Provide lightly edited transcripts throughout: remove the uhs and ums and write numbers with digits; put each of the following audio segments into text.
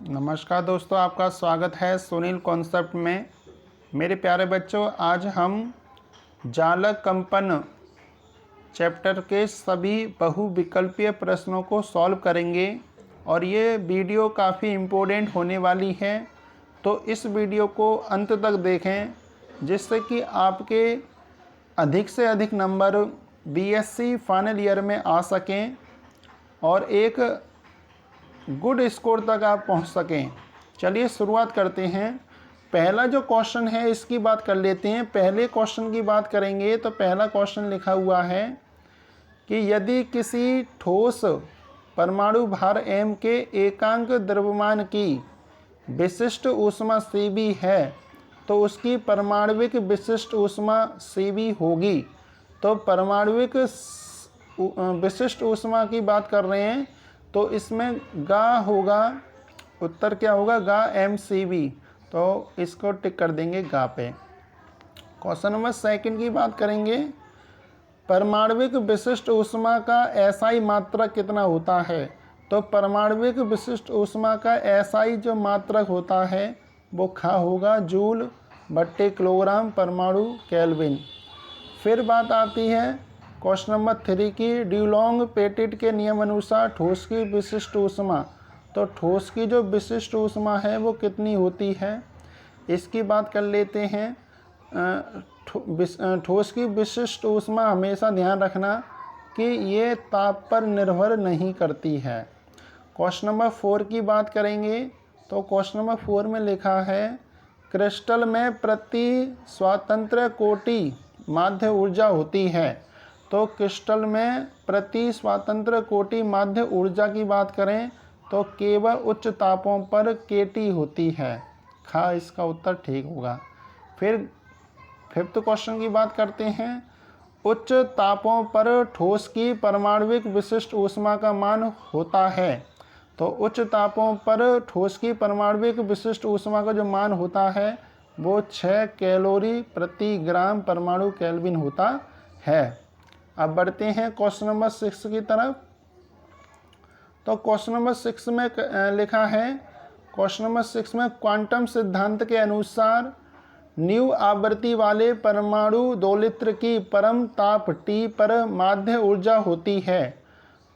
नमस्कार दोस्तों, आपका स्वागत है सुनील कॉन्सेप्ट में। मेरे प्यारे बच्चों, आज हम जालक कंपन चैप्टर के सभी बहुविकल्पीय प्रश्नों को सॉल्व करेंगे और ये वीडियो काफ़ी इम्पोर्टेंट होने वाली है। तो इस वीडियो को अंत तक देखें जिससे कि आपके अधिक से अधिक नंबर बीएससी फाइनल ईयर में आ सकें और एक गुड स्कोर तक आप पहुंच सकें। चलिए शुरुआत करते हैं। पहला जो क्वेश्चन है इसकी बात कर लेते हैं। पहले क्वेश्चन की बात करेंगे तो पहला क्वेश्चन लिखा हुआ है कि यदि किसी ठोस परमाणु भार m के एकांक द्रव्यमान की विशिष्ट ऊष्मा Cv है तो उसकी परमाणविक विशिष्ट ऊष्मा Cv होगी। तो परमाणविक विशिष्ट ऊष्मा की बात कर रहे हैं तो इसमें गा होगा, उत्तर क्या होगा, गा mCv। तो इसको टिक कर देंगे गा पे। क्वेश्चन नंबर सेकंड की बात करेंगे। परमाणविक विशिष्ट ऊष्मा का SI मात्रक कितना होता है? तो परमाणविक विशिष्ट ऊष्मा का SI जो मात्रक होता है वो खा होगा जूल बट्टे किलोग्राम परमाणु केल्विन। फिर बात आती है क्वेश्चन नंबर 3 की। ड्यूलोंग पेटिट के नियम अनुसार ठोस की विशिष्ट ऊष्मा, तो ठोस की जो विशिष्ट ऊष्मा है वो कितनी होती है, इसकी बात कर लेते हैं। ठोस की विशिष्ट ऊष्मा हमेशा ध्यान रखना कि ये ताप पर निर्भर नहीं करती है। क्वेश्चन नंबर 4 की बात करेंगे तो क्वेश्चन नंबर 4 में लिखा है क्रिस्टल में प्रति स्वतंत्र कोटि माध्य ऊर्जा होती है। तो क्रिस्टल में प्रति स्वतंत्र कोटि माध्य ऊर्जा की बात करें तो केवल उच्च तापों पर केटी होती है। खा इसका उत्तर ठीक होगा। फिर फिफ्थ क्वेश्चन की बात करते हैं। उच्च तापों पर ठोस की परमाणविक विशिष्ट ऊष्मा का मान होता है। तो उच्च तापों पर ठोस की परमाणविक विशिष्ट ऊष्मा का जो मान होता है वो 6 कैलोरी प्रति ग्राम परमाणु केल्विन होता है। अब बढ़ते हैं क्वेश्चन नंबर 6 की तरफ। तो क्वेश्चन नंबर 6 में लिखा है, क्वेश्चन नंबर 6 में क्वांटम सिद्धांत के अनुसार न्यू आवृत्ति वाले परमाणु दोलित्र की परम ताप T पर माध्य ऊर्जा होती है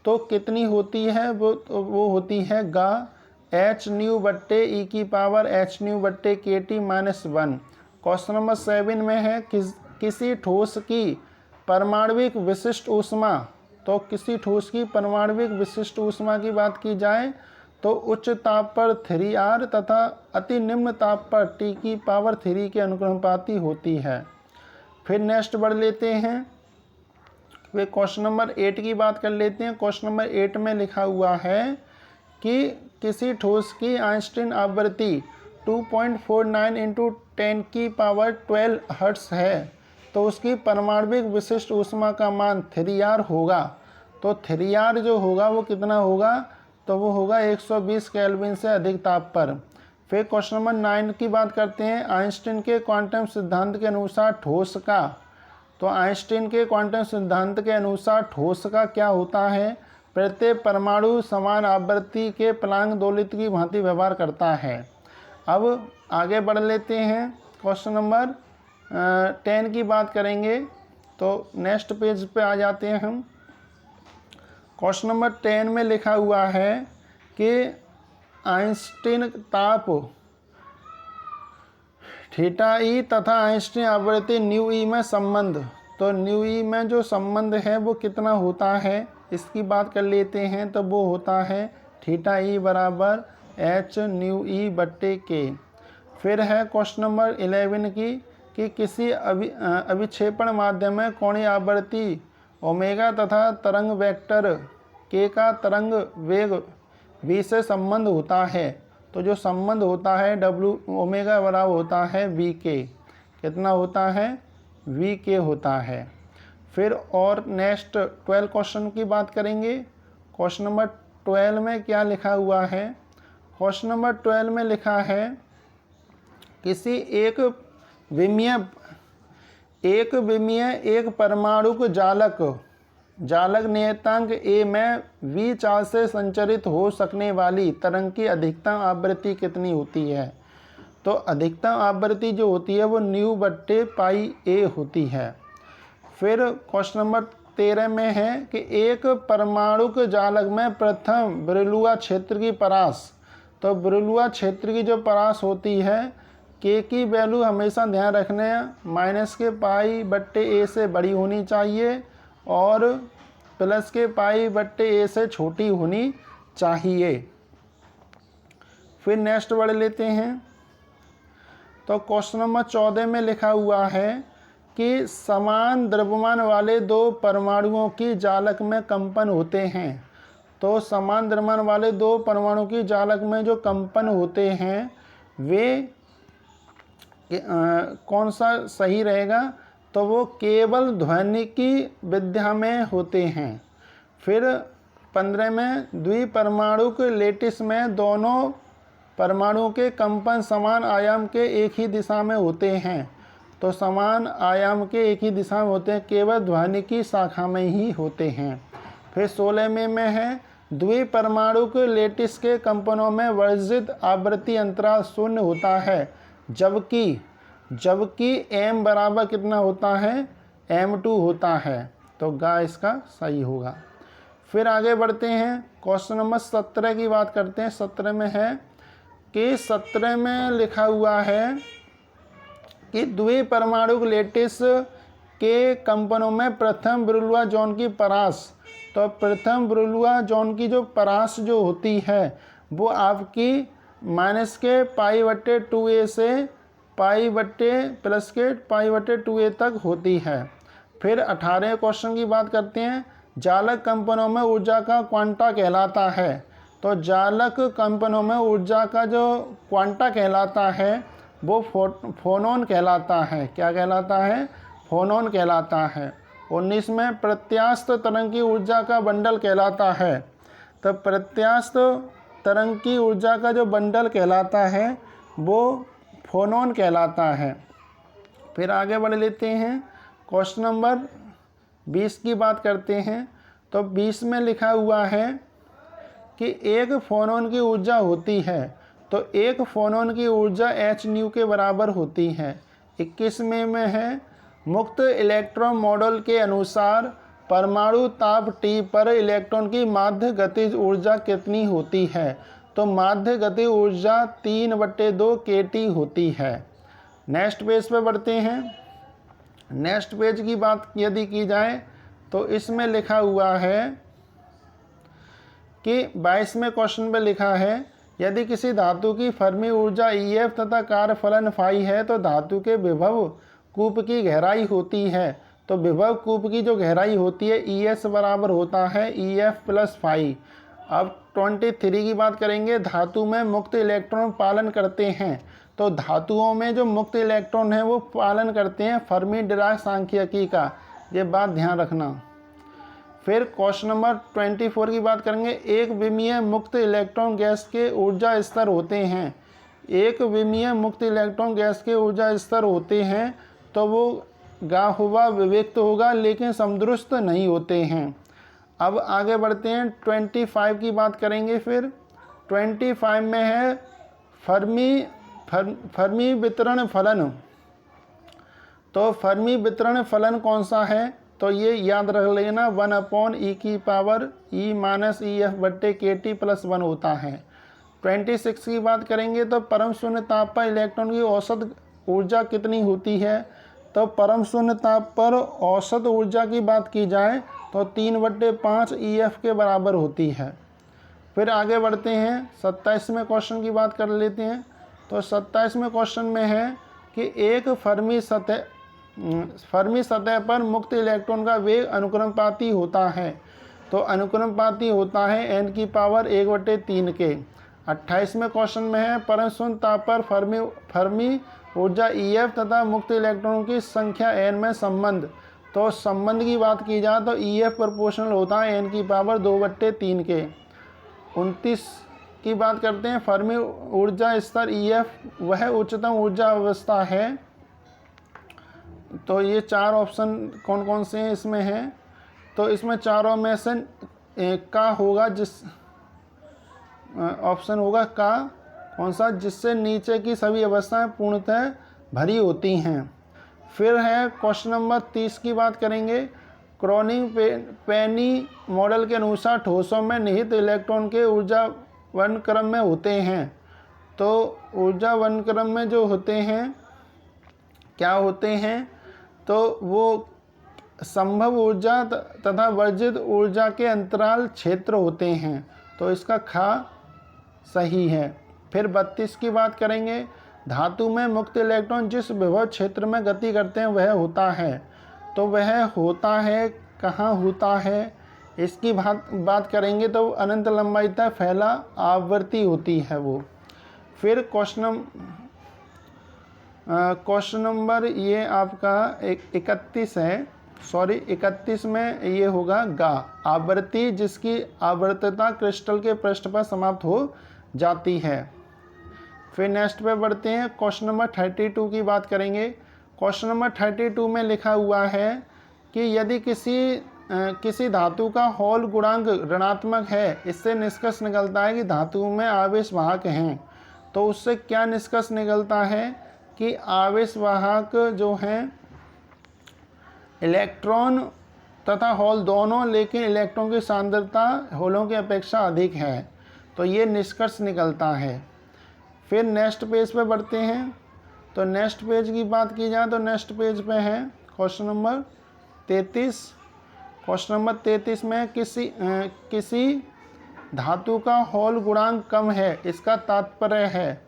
तो कितनी होती है? वो होती है गा h न्यू बट्टे e की पावर h न्यू बट्टे KT -1। क्वेश्चन नंबर 7 में है किसी ठोस की परमाणविक विशिष्ट ऊष्मा, तो किसी ठोस की परमाणविक विशिष्ट ऊष्मा की बात की जाए तो उच्च ताप पर 3R तथा अति निम्न ताप पर T की पावर 3 के अनुक्रमानुपाती होती है। फिर नेक्स्ट बढ़ लेते हैं। वे क्वेश्चन नंबर 8 की बात कर लेते हैं। क्वेश्चन नंबर 8 में लिखा हुआ है कि किसी ठोस की आइंस्टीन आवृत्ति 2.49 × 10 की पावर 12 हर्ट्ज है तो उसकी परमाणविक विशिष्ट ऊष्मा का मान 3R होगा। तो 3R जो होगा वो कितना होगा? तो वो होगा 120 केल्विन से अधिक ताप पर। फिर क्वेश्चन नंबर 9 की बात करते हैं। आइंस्टीन के क्वांटम सिद्धांत के अनुसार ठोस का, तो आइंस्टीन के क्वांटम सिद्धांत के अनुसार ठोस का क्या होता है? प्रत्येक परमाणु समान आवृत्ति के प्लांक दोलित्र की भांति व्यवहार करता है। अब आगे बढ़ लेते हैं। क्वेश्चन नंबर 10 की बात करेंगे तो नेक्स्ट पेज पे आ जाते हैं हम। क्वेश्चन नंबर 10 में लिखा हुआ है कि आइंस्टीन ताप थीटा ई तथा आइंस्टीन आवृत्ति न्यू ई में संबंध, तो न्यू ई में जो संबंध है वो कितना होता है इसकी बात कर लेते हैं। तो वो होता है थीटा ई बराबर h न्यू ई बट्टे के। फिर है क्वेश्चन नंबर 11 की कि किसी अभिक्षेपण माध्यम में कोणीय आवृत्ति ओमेगा तथा तरंग वेक्टर k का तरंग वेग v से संबंध होता है। तो जो संबंध होता है W ओमेगा बराबर होता है VK। कितना होता है? VK होता है। फिर और नेक्स्ट 12 क्वेश्चन की बात करेंगे। क्वेश्चन नंबर 12 में क्या लिखा हुआ है? क्वेश्चन नंबर 12 में लिखा है किसी एक विमीय एक परमाणुक जालक जालक नियतांक ए में v चाल से संचरित हो सकने वाली तरंग की अधिकतम आवृत्ति कितनी होती है? तो अधिकतम आवृत्ति जो होती है वो ν/πa होती है। फिर क्वेश्चन नंबर 13 में है कि एक परमाणुक जालक में प्रथम ब्रिलुआ क्षेत्र की परास, तो ब्रिलुआ क्षेत्र की जो परास होती है के की वैल्यू हमेशा ध्यान रखने -π/a से बड़ी होनी चाहिए और +π/a से छोटी होनी चाहिए। फिर नेक्स्ट बढ़ लेते हैं। तो क्वेश्चन नंबर 14 में लिखा हुआ है कि समान द्रव्यमान वाले दो परमाणुओं की जालक में कंपन होते हैं। तो समान द्रव्यमान वाले दो परमाणु की जालक में जो कंपन होते हैं वे कौन सा सही रहेगा? तो वो केवल ध्वनिकी विद्या में होते हैं। फिर 15 में द्विपरमाणुक लेटिस में दोनों परमाणुओं के कंपन समान आयाम के एक ही दिशा में होते हैं। तो समान आयाम के एक ही दिशा में होते हैं, केवल ध्वनिकी शाखा में ही होते हैं। फिर 16 में है द्विपरमाणुक लेटिस के कंपनों में वर्जित आवृत्ति अंतराल 0 होता है, जबकि m बराबर कितना होता है? m2 होता है। तो गा इसका सही होगा। फिर आगे बढ़ते हैं, क्वेश्चन नंबर 17 की बात करते हैं। 17 में है कि 17 में लिखा हुआ है कि द्विपरमाणुक लेटिस के कंपनों में प्रथम ब्रिलुआ जोन की परास, तो प्रथम ब्रिलुआ जोन की जो परास जो होती है वो आपकी -π/2a से π/2a तक होती है। फिर 18 क्वेश्चन की बात करते हैं। जालक कंपनों में ऊर्जा का क्वांटा कहलाता है। तो जालक कंपनों में ऊर्जा का जो क्वांटा कहलाता है वो फोनोन कहलाता है। क्या कहलाता है? फोनोन कहलाता है। 19 में प्रत्यास्थ तरंग की ऊर्जा का बंडल कहलाता है। तो प्रत्यास्थ तरंग की ऊर्जा का जो बंडल कहलाता है वो फोनोन कहलाता है। फिर आगे बढ़ लेते हैं, क्वेश्चन नंबर 20 की बात करते हैं। तो 20 में लिखा हुआ है कि एक फोनोन की ऊर्जा होती है, तो एक फोनोन की ऊर्जा hν के बराबर होती है। 21 में है मुक्त इलेक्ट्रॉन मॉडल के अनुसार परमाणु ताप T पर इलेक्ट्रॉन की माध्य गतिज ऊर्जा कितनी होती है? तो माध्य गति ऊर्जा 3/2 kT होती है। नेक्स्ट पेज पे बढ़ते हैं। नेक्स्ट पेज की बात यदि की जाए तो इसमें लिखा हुआ है कि 22वें क्वेश्चन पे लिखा है यदि किसी धातु की फर्मी ऊर्जा EF तथा कार्यफलन फाई है तो धातु के विभव कूप की गहराई होती है। तो विभव कूप की जो गहराई होती है ES बराबर होता है EF + फाई। अब 23 की बात करेंगे। धातु में मुक्त इलेक्ट्रॉन पालन करते हैं। तो धातुओं में जो मुक्त इलेक्ट्रॉन है वो पालन करते हैं फर्मी डिराक सांख्यिकी का, ये बात ध्यान रखना। फिर क्वेश्चन नंबर 24 की बात करेंगे। एक विमीय मुक्त इलेक्ट्रॉन गैस के ऊर्जा स्तर होते हैं। एक विमीय मुक्त इलेक्ट्रॉन गैस के ऊर्जा स्तर होते हैं तो वो गाहुआ विविक्त होगा लेकिन समदृष्ट नहीं होते हैं। अब आगे बढ़ते हैं, 25 की बात करेंगे। फिर 25 में है फर्मी वितरण फलन। तो फर्मी वितरण फलन कौन सा है? तो ये याद रख लेना 1/e⁻⁻ EF/kT + 1 होता है। 26 की बात करेंगे तो परम शून्य ताप पर इलेक्ट्रॉन की औसत ऊर्जा कितनी होती है? तो परम शून्य ताप पर औसत ऊर्जा की बात की जाए तो 3/5 EF के बराबर होती है। फिर आगे बढ़ते हैं, 27वें क्वेश्चन की बात कर लेते हैं। तो 27वें क्वेश्चन में है कि एक फर्मी सतह पर मुक्त इलेक्ट्रॉन का वेग अनुक्रमपाती होता है। तो अनुक्रमपाती होता है n⁻⁴ के। 28वें क्वेश्चन में है परम शून्य ताप पर फर्मी ऊर्जा EF तथा मुक्त इलेक्ट्रॉनों की संख्या n में संबंध। तो संबंध की बात की जाए तो EF प्रोपोर्शनल होता है n⁻2/3 के। 29 की बात करते हैं। फर्मी ऊर्जा स्तर EF वह उच्चतम ऊर्जा अवस्था है। तो ये 4 ऑप्शन कौन कौन से हैं इसमें हैं? तो इसमें चारों में से का होगा, जिस ऑप्शन होगा का कौन सा, जिससे नीचे की सभी अवस्थाएं पूर्णतः भरी होती हैं। फिर है क्वेश्चन नंबर 30 की बात करेंगे। क्रॉनिंग पेनी मॉडल के अनुसार ठोसों में निहित इलेक्ट्रॉन के ऊर्जा वर्णक्रम में होते हैं। तो ऊर्जा वर्णक्रम में जो होते हैं क्या होते हैं, तो वो संभव ऊर्जा तथा वर्जित ऊर्जा के अंतराल क्षेत्र होते हैं। तो इसका खा सही है। फिर 32 की बात करेंगे। धातु में मुक्त इलेक्ट्रॉन जिस विभव क्षेत्र में गति करते हैं वह होता है। तो वह होता है कहाँ होता है, इसकी बात करेंगे तो अनंत लंबाई तक फैला आवृत्ति होती है वो। फिर क्वेश्चन नंबर ये आपका 31 है, 31 में ये होगा गा, आवृत्ति जिसकी आवर्तता क्रिस्टल के पृष्ठ पर समाप्त हो जाती है। फिर नेक्स्ट पे बढ़ते हैं, क्वेश्चन नंबर 32 की बात करेंगे। क्वेश्चन नंबर 32 में लिखा हुआ है कि यदि किसी धातु का हॉल गुणांक ऋणात्मक है, इससे निष्कर्ष निकलता है कि धातु में आवेश वाहक हैं। तो उससे क्या निष्कर्ष निकलता है कि आवेश वाहक जो हैं इलेक्ट्रॉन तथा होल दोनों, लेकिन इलेक्ट्रॉन की सांद्रता होलों की अपेक्षा अधिक है। तो ये निष्कर्ष निकलता है। फिर नेक्स्ट पेज पे बढ़ते हैं। तो नेक्स्ट पेज की बात की जाए तो नेक्स्ट पेज पे है क्वेश्चन नंबर 33। क्वेश्चन नंबर 33 में किसी धातु का होल गुणांक कम है, इसका तात्पर्य है।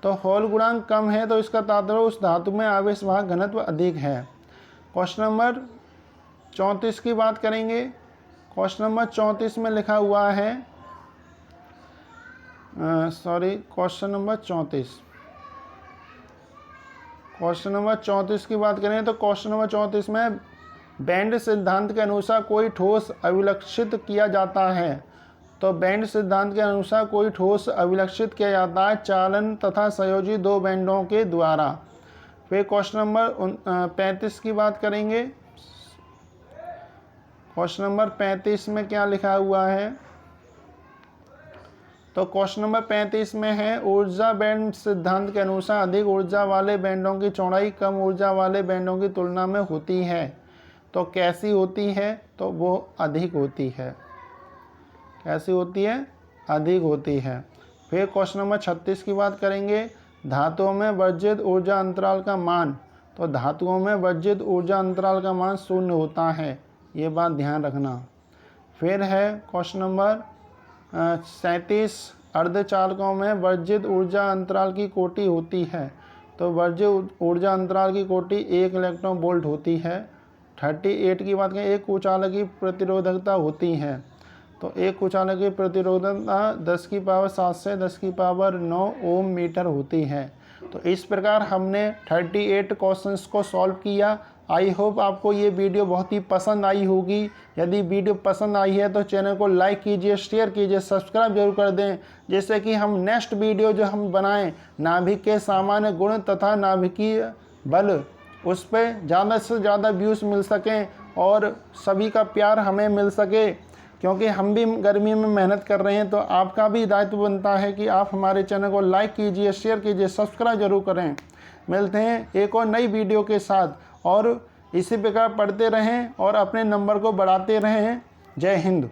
तो होल गुणांक कम है तो इसका तात्पर्य उस धातु में आवेश वाहक घनत्व अधिक है। क्वेश्चन नंबर 34 की बात करेंगे। क्वेश्चन नंबर 34 में लिखा हुआ है क्वेश्चन नंबर 34 की बात करें तो क्वेश्चन नंबर 34 में बैंड सिद्धांत के अनुसार कोई ठोस अभिलक्षित किया जाता है। तो बैंड सिद्धांत के अनुसार कोई ठोस अभिलक्षित किया जाता है चालन तथा संयोजी दो बैंडों के द्वारा। फिर क्वेश्चन नंबर 35 की बात करेंगे। क्वेश्चन नंबर 35 में क्या लिखा हुआ है, तो क्वेश्चन नंबर 35 में है ऊर्जा बैंड सिद्धांत के अनुसार अधिक ऊर्जा वाले बैंडों की चौड़ाई कम ऊर्जा वाले बैंडों की तुलना में होती है। तो कैसी होती है, तो वो अधिक होती है। कैसी होती है, अधिक होती है। फिर क्वेश्चन नंबर 36 की बात करेंगे। धातुओं में वर्जित ऊर्जा अंतराल का मान, तो धातुओं में वर्जित ऊर्जा अंतराल का मान 0 होता है, ये बात ध्यान रखना। फिर है क्वेश्चन नंबर 37 अर्धचालकों में वर्जित ऊर्जा अंतराल की कोटि होती है। तो वर्जित ऊर्जा अंतराल की कोटि 1 इलेक्ट्रॉन वोल्ट होती है। 38 की बात करें, एक कुचालक की प्रतिरोधकता होती है। तो एक कुचालक की प्रतिरोधकता 10 की पावर 7 से 10 की पावर 9 ओम मीटर होती है। तो इस प्रकार हमने 38 क्वेश्चंस को सॉल्व किया। आई होप आपको ये वीडियो बहुत ही पसंद आई होगी। यदि वीडियो पसंद आई है तो चैनल को लाइक कीजिए, शेयर कीजिए, सब्सक्राइब जरूर कर दें, जिससे कि हम नेक्स्ट वीडियो जो हम बनाएं नाभिक के सामान्य गुण तथा नाभिकीय बल, उस पर ज़्यादा से ज़्यादा व्यूज़ मिल सकें और सभी का प्यार हमें मिल सके, क्योंकि हम भी गर्मी में मेहनत कर रहे हैं। तो आपका भी दायित्व बनता है कि आप हमारे चैनल को लाइक कीजिए, शेयर कीजिए, सब्सक्राइब जरूर करें। मिलते हैं एक और नई वीडियो के साथ, और इसी प्रकार पढ़ते रहें और अपने नंबर को बढ़ाते रहें। जय हिंद।